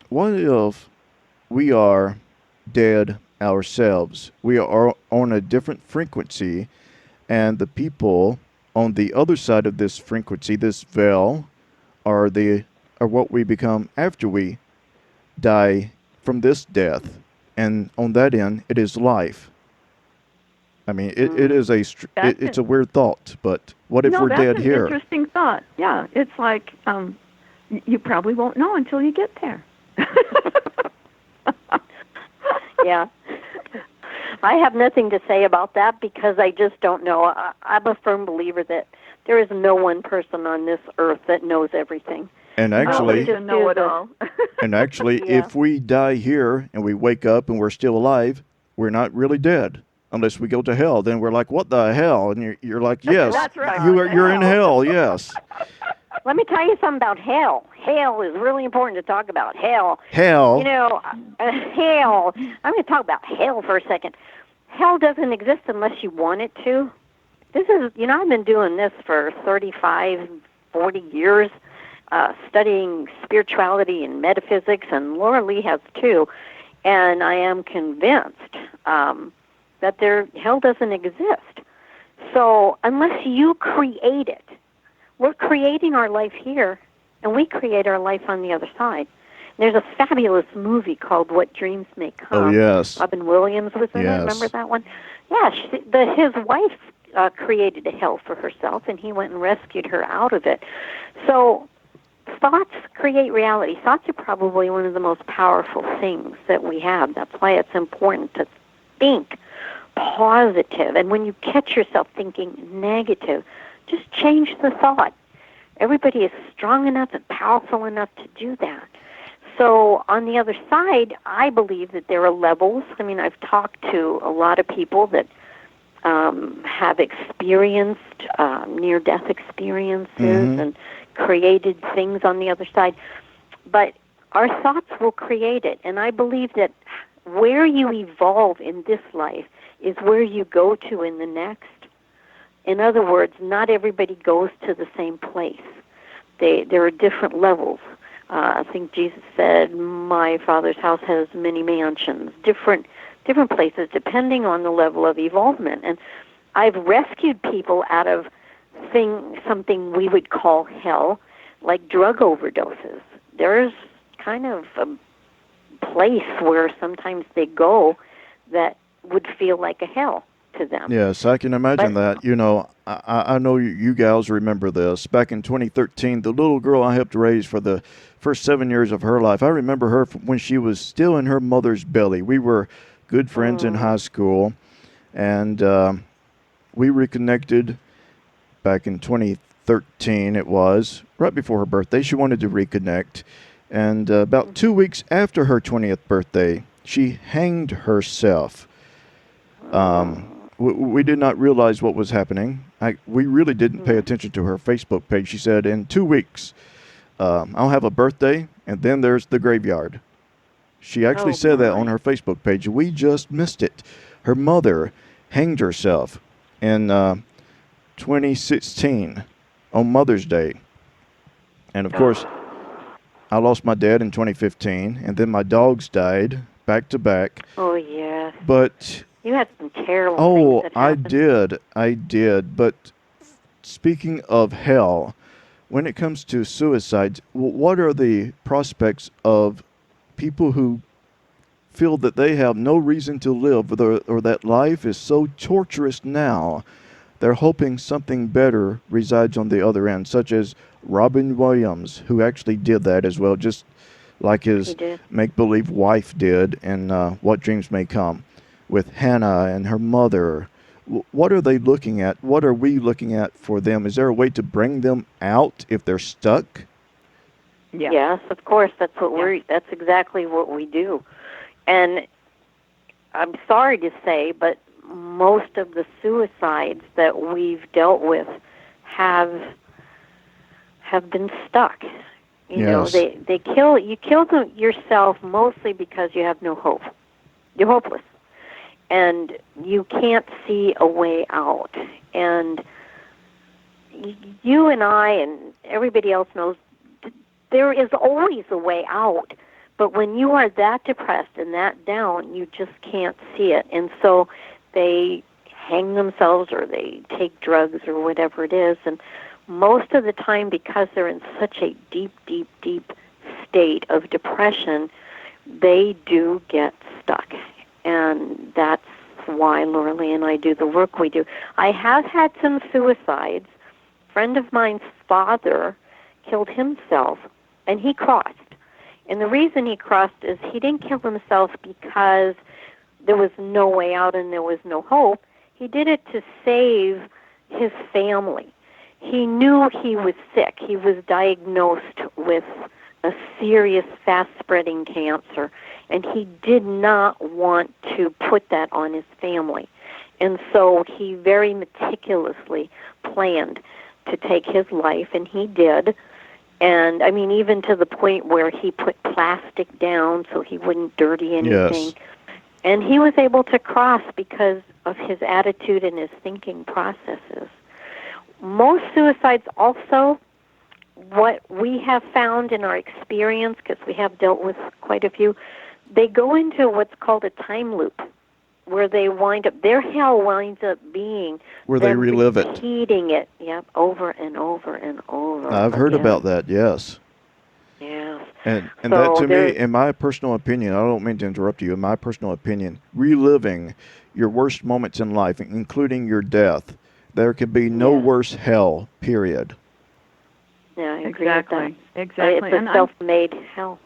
what if we are dead ourselves? We are on a different frequency, and the people on the other side of this frequency, this veil, are what we become after we die from this death. And on that end, it is life. I mean, it is it's a weird thought, but what if we're dead here? That's an interesting thought. Yeah, it's like you probably won't know until you get there. Yeah. I have nothing to say about that because I just don't know. I'm a firm believer that there is no one person on this earth that knows everything. And actually, know it all. And actually, if we die here and we wake up and we're still alive, we're not really dead. Unless we go to hell, then we're like, what the hell? And you're like, yes, That's right. you're in hell, yes. Let me tell you something about hell. Hell is really important to talk about. Hell. Hell. Hell. I'm going to talk about hell for a second. Hell doesn't exist unless you want it to. This is, I've been doing this for 35, 40 years, studying spirituality and metaphysics, and Laura Lee has too. And I am convinced that hell doesn't exist. So unless you create it, we're creating our life here, and we create our life on the other side. There's a fabulous movie called What Dreams May Come. Oh, yes. Robin Williams was in it. Remember that one? Yeah, his wife created a hell for herself, and he went and rescued her out of it. So thoughts create reality. Thoughts are probably one of the most powerful things that we have. That's why it's important to think positive. And when you catch yourself thinking negative, just change the thought. Everybody is strong enough and powerful enough to do that. So on the other side, I believe that there are levels. I mean, I've talked to a lot of people that have experienced near-death experiences and created things on the other side. But our thoughts will create it. And I believe that where you evolve in this life is where you go to in the next. In other words, not everybody goes to the same place. There are different levels. I think Jesus said, my Father's house has many mansions, different places depending on the level of evolvement. And I've rescued people out of something we would call hell, like drug overdoses. There's kind of a place where sometimes they go that would feel like a hell to them. Yes, I can imagine that. I know you gals remember this. Back in 2013, the little girl I helped raise for the first 7 years of her life, I remember her when she was still in her mother's belly. We were good friends in high school, and we reconnected back in 13, it was, right before her birthday, she wanted to reconnect. And about 2 weeks after her 20th birthday, she hanged herself. We did not realize what was happening. We really didn't pay attention to her Facebook page. She said, in 2 weeks, I'll have a birthday, and then there's the graveyard. She actually said that on her Facebook page. We just missed it. Her mother hanged herself in 2016 on Mother's Day. And, of course, I lost my dad in 2015, and then my dogs died back to back. Oh, yeah. But you had some terrible things that happened. I did. But speaking of hell, when it comes to suicides, what are the prospects of people who feel that they have no reason to live, or that life is so torturous now, they're hoping something better resides on the other end, such as Robin Williams, who actually did that as well, just like his make-believe wife did in What Dreams May Come, with Hannah and her mother. What are they looking at? What are we looking at for them? Is there a way to bring them out if they're stuck? Yeah. Yes, of course. That's what that's exactly what we do. And I'm sorry to say, but most of the suicides that we've dealt with have been stuck. You know, you kill yourself mostly because you have no hope. You're hopeless. And you can't see a way out. And you and I and everybody else knows there is always a way out. But when you are that depressed and that down, you just can't see it. And so they hang themselves or they take drugs or whatever it is. And most of the time, because they're in such a deep, deep, deep state of depression, they do get stuck. And that's why Laura Lee and I do the work we do. I have had some suicides. A friend of mine's father killed himself, and he crossed. And the reason he crossed is he didn't kill himself because there was no way out and there was no hope. He did it to save his family. He knew he was sick. He was diagnosed with a serious, fast-spreading cancer, and he did not want to put that on his family. And so he very meticulously planned to take his life, and he did. And, I mean, even to the point where he put plastic down so he wouldn't dirty anything. Yes. And he was able to cross because of his attitude and his thinking processes. Most suicides also, what we have found in our experience, because we have dealt with quite a few, they go into what's called a time loop, where they wind up, their hell winds up being where they relive it. Repeating it, over and over and over. I've heard about that, yes. Yes. And so that, to me, in my personal opinion, I don't mean to interrupt you, in my personal opinion, reliving your worst moments in life, including your death, there could be no worse hell, period. Yeah, I agree with that. Exactly. It's a self-made hell.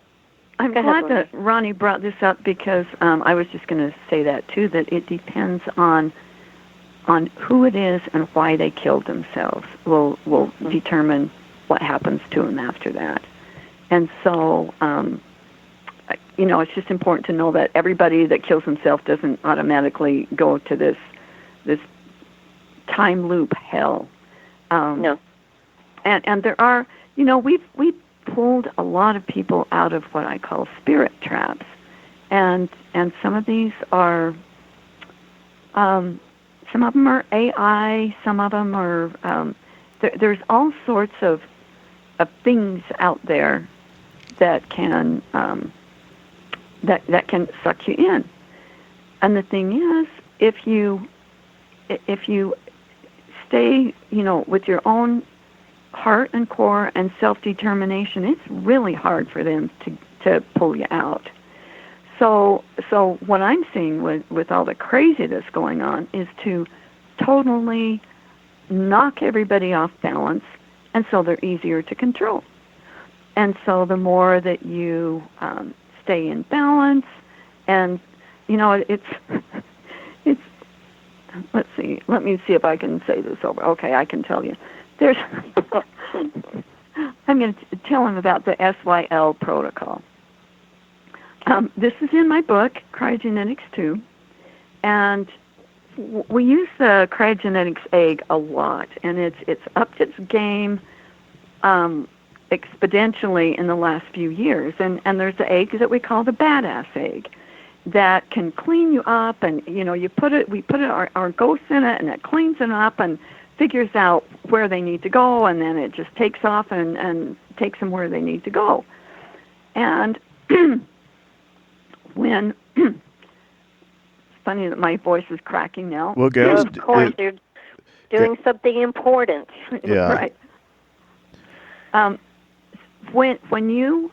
I'm glad that Ronnie brought this up because I was just going to say that too, that it depends on who it is and why they killed themselves will determine what happens to them after that. And so, it's just important to know that everybody that kills himself doesn't automatically go to this time loop hell. No. And there are, we've pulled a lot of people out of what I call spirit traps, and some of these are, some of them are AI, some of them are, there's all sorts of things out there that can that can suck you in. And the thing is, if you stay, with your own heart and core and self-determination, it's really hard for them to pull you out. So what I'm seeing with all the crazy that's going on is to totally knock everybody off balance, and so they're easier to control. And so the more that you stay in balance, and it's let's see, let me see if I can say this over. Okay, I can tell you. There's I'm going to tell them about the SYL protocol. This is in my book, Cryogenetics 2, and we use the cryogenetics egg a lot, and it's upped its game exponentially in the last few years. And there's the egg that we call the badass egg that can clean you up, and we put our ghosts in it, and it cleans it up and figures out where they need to go, and then it just takes off and takes them where they need to go. And when it's funny that my voice is cracking now. Well, Gail, of course, you're doing something important. Yeah. Right. When you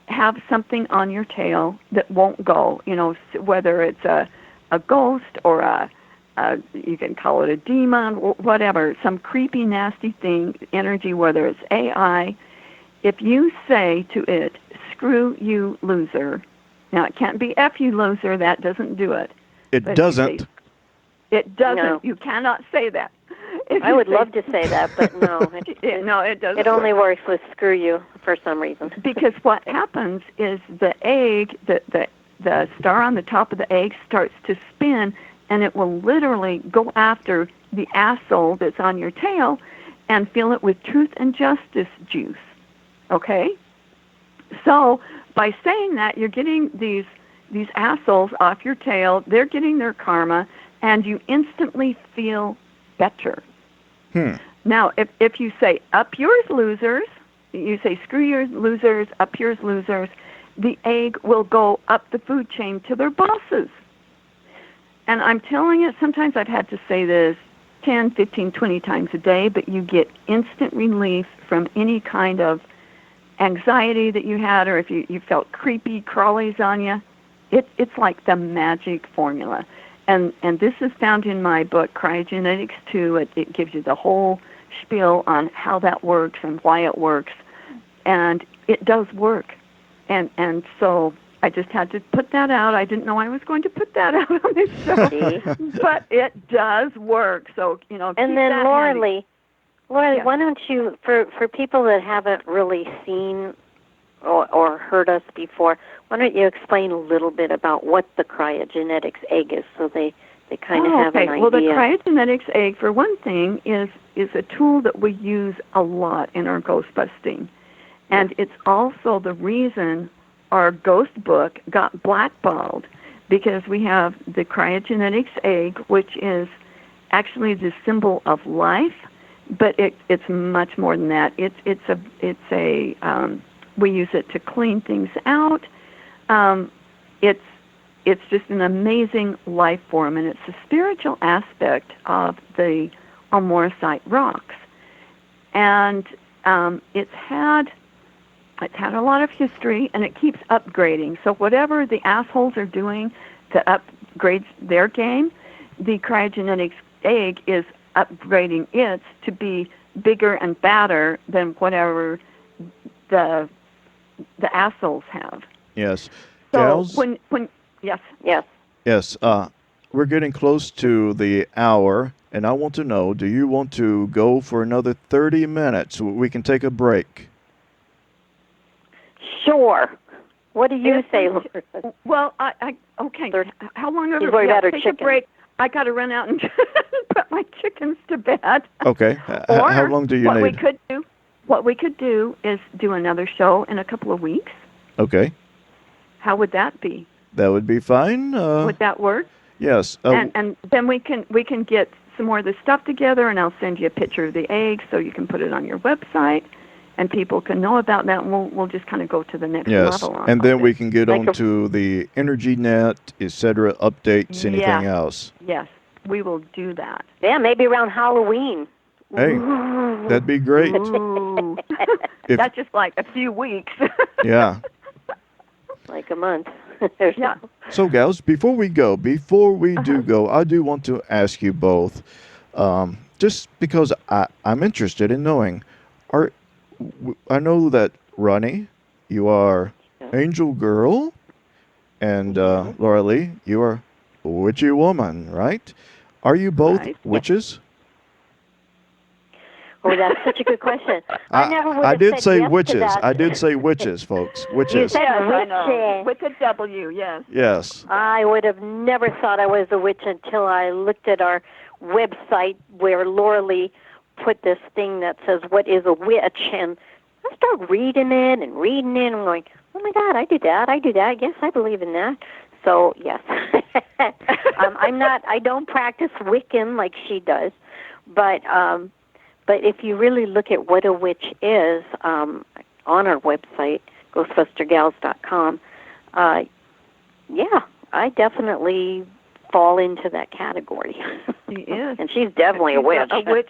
have something on your tail that won't go, whether it's a ghost or you can call it a demon, whatever, some creepy, nasty thing, energy, whether it's AI, if you say to it, "Screw you, loser," now it can't be "F you, loser," that doesn't do it. It doesn't. It doesn't. No. You cannot say that. I would love to say that, but no. No, it doesn't. It only works with "screw you" for some reason. Because what happens is the egg, the star on the top of the egg starts to spin, and it will literally go after the asshole that's on your tail and fill it with truth and justice juice. Okay? So by saying that, you're getting these assholes off your tail, they're getting their karma, and you instantly feel better. Now, if you say, "Up yours, losers," you say, "Screw yours, losers, up yours, losers," the egg will go up the food chain to their bosses. And I'm telling you, sometimes I've had to say this 10, 15, 20 times a day, but you get instant relief from any kind of anxiety that you had, or if you felt creepy crawlies on you. It's like the magic formula. And this is found in my book, Cryogenetics 2. It gives you the whole spiel on how that works and why it works. And it does work. And so I just had to put that out. I didn't know I was going to put that out on this show. But it does work. So, And then Laura Lee, Yeah. why don't you, for people that haven't really seen or heard us before, why don't you explain a little bit about what the cryogenetics egg is, so they kind of have an idea. Well, the cryogenetics egg, for one thing, is a tool that we use a lot in our ghost busting. And it's also the reason our ghost book got blackballed, because we have the cryogenetics egg, which is actually the symbol of life, but it's much more than that. We use it to clean things out. It's just an amazing life form, and it's a spiritual aspect of the Morrisite rocks. And it's had a lot of history, and it keeps upgrading. So whatever the assholes are doing to upgrade their game, the cryogenetics egg is upgrading it to be bigger and badder than whatever the assholes have. Yes. So Gals? Yes. We're getting close to the hour, and I want to know, do you want to go for another 30 minutes? We can take a break. Sure. What do you say, Laura? Well, okay. How long are She's worried about her take chicken. a break? I got to run out and put my chickens to bed. Okay. Or how long do you need? What we could do is do another show in a couple of weeks. Okay. How would that be? That would be fine. Would that work? Yes. And then we can get some more of this stuff together, and I'll send you a picture of the egg so you can put it on your website, and people can know about that, and we'll just kind of go to the next level. And then we can get on to the Energy Net, etc., updates, anything else. Yes, we will do that. Yeah, maybe around Halloween. Hey, that'd be great. Ooh. That's just like a few weeks. Yeah. Like a month. Yeah. So, gals, before we do go, I do want to ask you both, just because I'm interested in knowing, I know that, Ronnie, you are Angel Girl, and Laura Lee, you are Witchy Woman, right? Are you both witches? Oh, that's such a good question. I never would I have did said say yes witches. to that. I did say witches, folks. Witches. said Yes, I witch. know. With a W, yes. Yes. I would have never thought I was a witch until I looked at our website where Laura Lee put this thing that says, "What is a witch?" And I started reading it and reading it. And I'm going, "Oh my God, I do that. I do that. Yes, I believe in that." So yes, I don't practice Wiccan like she does, but if you really look at what a witch is, on our website, ghostbustergals.com, yeah, I definitely fall into that category. She is. And she's definitely a witch. A witch.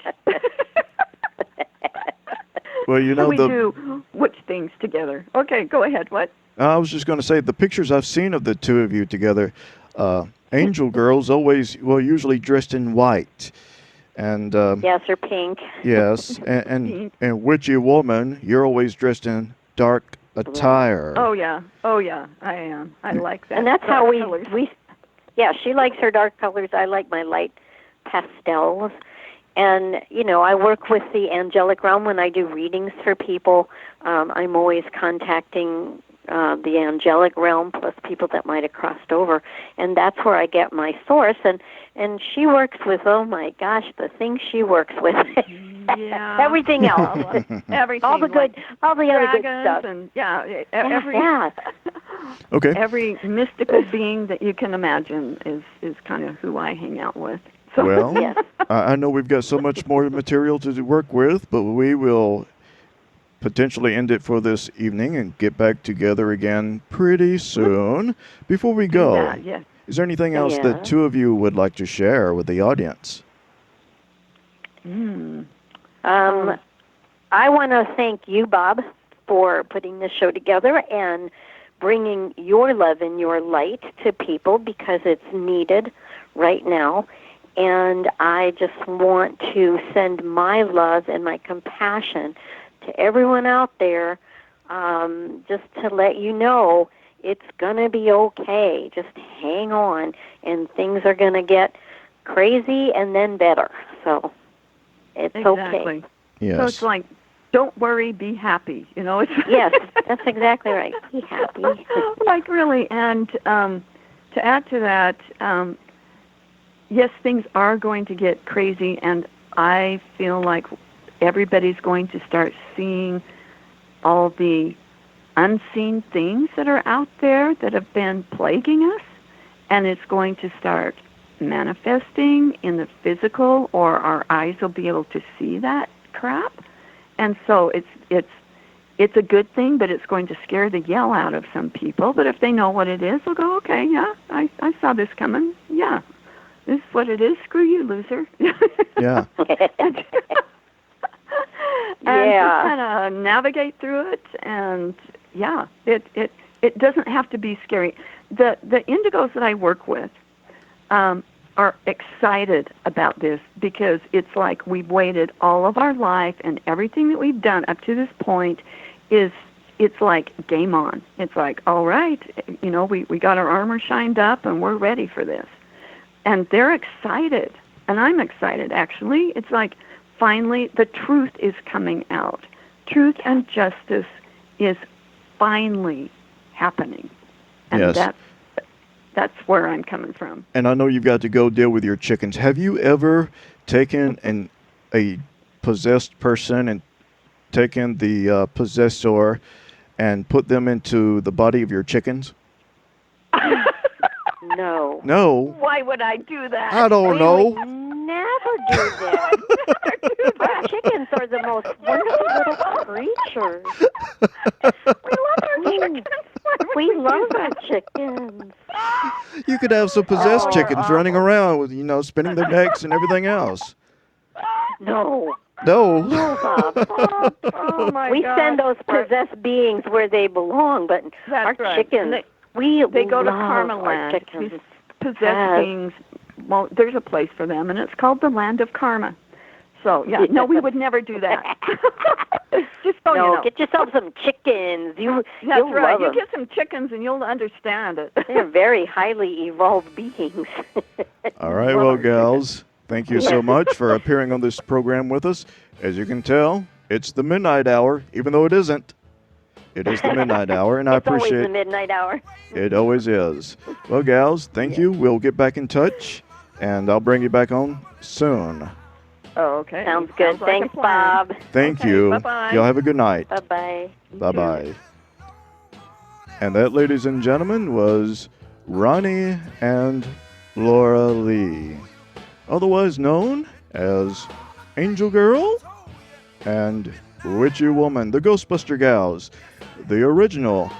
Well, you know, we do witch things together. Okay, go ahead. What? I was just going to say, the pictures I've seen of the two of you together, angel girls usually dressed in white. And yes, or pink. yes, and witchy woman, you're always dressed in dark attire. Oh yeah, I am. I like that. And that's how colors. we. Yeah, she likes her dark colors. I like my light pastels. And, I work with the angelic realm when I do readings for people. I'm always contacting the angelic realm plus people that might have crossed over. And that's where I get my source. And she works with, oh, my gosh, the things she works with. Yeah. Everything else. Everything. All the good, all the other good stuff. And, Yeah. Okay. Every mystical being that you can imagine is kind of who I hang out with. So, Well, Yes. I know we've got so much more material to work with, but we will potentially end it for this evening and get back together again pretty soon. Before we go, yeah. is there anything else Yeah. that two of you would like to share with the audience? I want to thank you, Bob, for putting this show together and bringing your love and your light to people because it's needed right now. And I just want to send my love and my compassion to everyone out there, just to let you know it's going to be okay. Just hang on, and things are going to get crazy and then better. So it's Exactly. okay. Yes. So it's like, don't worry, be happy. It's Yes, that's exactly right. Be happy. like really, and to add to that, yes, things are going to get crazy, and I feel like everybody's going to start seeing all the unseen things that are out there that have been plaguing us, and it's going to start manifesting in the physical, or our eyes will be able to see that crap. And so it's a good thing, but it's going to scare the yell out of some people. But if they know what it is, they'll go, okay, yeah, I saw this coming. Yeah, this is what it is. Screw you, loser. Yeah. and just kind of navigate through it. And yeah, it doesn't have to be scary. The indigos that I work with are excited about this because it's like we've waited all of our life, and everything that we've done up to this point it's like game on. It's like, all right, we got our armor shined up and we're ready for this. And they're excited, and I'm excited actually. It's like finally the truth is coming out. Truth and justice is finally happening. And Yes. that's where I'm coming from. And I know you've got to go deal with your chickens. Have you ever taken a possessed person and taken the possessor and put them into the body of your chickens? No. No. Why would I do that? I don't We know. would never do that. Our chickens are the most wonderful little creatures. We love our chickens. We love our chickens. You could have some possessed chickens running around with, spinning their necks and everything else. No. No. No, Bob. Oh my We God. send those possessed beings where they belong, but our That's right. chickens, And they go to love Karma our Land. chickens. These possessed beings, well, there's a place for them, and it's called the Land of Karma. So, yeah, no, we would never do that. Just so you know. Get yourself some chickens. You'll That's right. love You them. get some chickens, and you'll understand it. They're very highly evolved beings. All right, Love well, our gals, Thank you so much for appearing on this program with us. As you can tell, it's the midnight hour, even though it isn't. It is the midnight hour, and I appreciate It's always the midnight hour. it. Always is. Well, gals, thank you. We'll get back in touch, and I'll bring you back on soon. Oh, okay. Sounds good. like a Thanks, plan. Bob. Thank Okay, you. bye-bye. Y'all have a good night. Bye-bye. Bye-bye. And that, ladies and gentlemen, was Ronnie and Laura Lee, otherwise known as Angel Girl and Witchy Woman, the Ghostbuster Gals, the original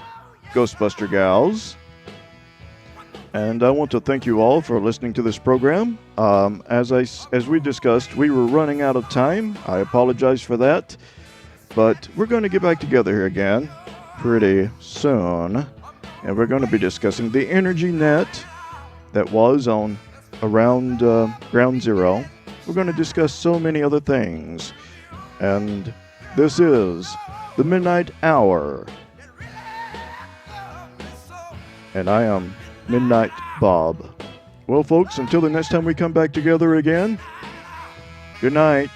Ghostbuster Gals. And I want to thank you all for listening to this program. As we discussed, we were running out of time. I apologize for that. But we're going to get back together here again pretty soon. And we're going to be discussing the energy net that was on around Ground Zero. We're going to discuss so many other things. And this is the Midnight Hour. And I am Midnight Bob. Well, folks, until the next time we come back together again, good night.